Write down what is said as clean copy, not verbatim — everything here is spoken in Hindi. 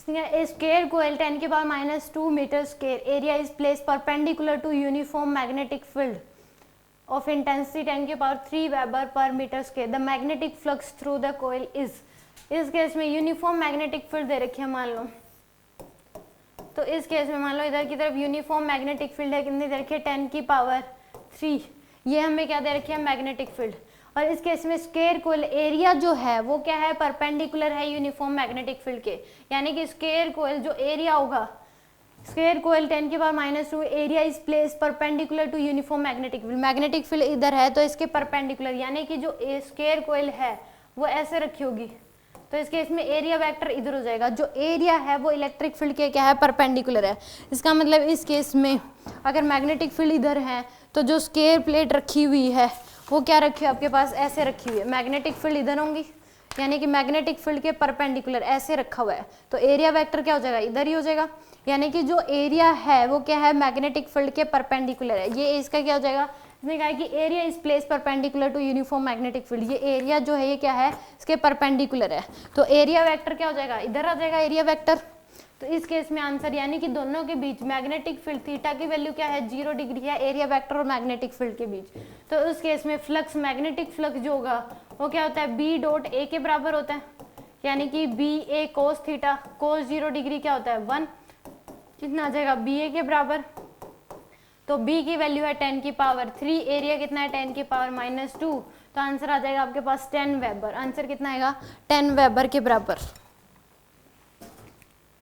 A square coil 10 की power -2 metre square area is place perpendicular to uniform magnetic field of intensity 10 की power 3 weber per metre square. The magnetic flux through the coil is, इस केस में यूनिफॉर्म मैग्नेटिक फील्ड दे रखी है मान लो, तो इस केस में मान लो इधर की तरफ यूनिफॉर्म मैग्नेटिक फील्ड है, कितनी दे रखी है 10 की पावर 3, ये हमें क्या दे रखी है मैग्नेटिक फील्ड। और इस केस में स्क्वायर कोयल एरिया जो है वो क्या है परपेंडिकुलर है यूनिफॉर्म मैग्नेटिक फील्ड के, यानी कि स्क्वायर कोयल जो एरिया होगा, स्क्वायर कोयल 10 की power -2 area is place perpendicular to uniform magnetic field. Magnetic field इधर है तो इसके परपेंडिकुलर, यानी कि जो स्क्वायर कोयल है वो ऐसे रखी होगी, तो इस केस में एरिया वेक्टर इधर हो जाएगा, जो एरिया है वो इलेक्ट्रिक फील्ड के क्या है परपेंडिकुलर है। इसका मतलब इस केस में अगर मैग्नेटिक फील्ड इधर है तो जो स्क्वायर प्लेट रखी हुई है वो क्या रखी है आपके पास ऐसे रखी हुई है, मैग्नेटिक फील्ड इधर होंगी, यानी कि मैग्नेटिक फील्ड के परपेंडिकुलर ऐसे रखा हुआ है, तो एरिया वेक्टर क्या हो जाएगा इधर ही हो जाएगा, यानी कि जो एरिया है वो क्या है मैग्नेटिक फील्ड के परपेंडिकुलर है। ये इसका क्या हो जाएगा, इसने कहा कि area is place perpendicular to uniform magnetic field, ये एरिया जो है ये क्या है इसके परपेंडिकुलर है, तो एरिया वेक्टर क्या हो जाएगा इधर आ जाएगा एरिया वेक्टर। तो इस केस में आंसर, यानी कि दोनों के बीच मैग्नेटिक फील्ड थीटा की वैल्यू क्या है 0 डिग्री है, एरिया वेक्टर और मैग्नेटिक फील्ड के बीच, तो उस केस में फ्लक्स मैग्नेटिक फ्लक्स जो होगा वो क्या होता है B डॉट A के बराबर होता है, यानी कि BA कोस थीटा, कोस 0 डिग्री क्या होता है 1, कितना आ जाएगा BA के बराबर, तो B की वैल्यू है 10 की पावर 3, एरिया कितना है 10 की पावर -2, तो आंसर आ जाएगा आपके पास 10 वेबर, आंसर कितना आएगा 10 वेबर के बराबर।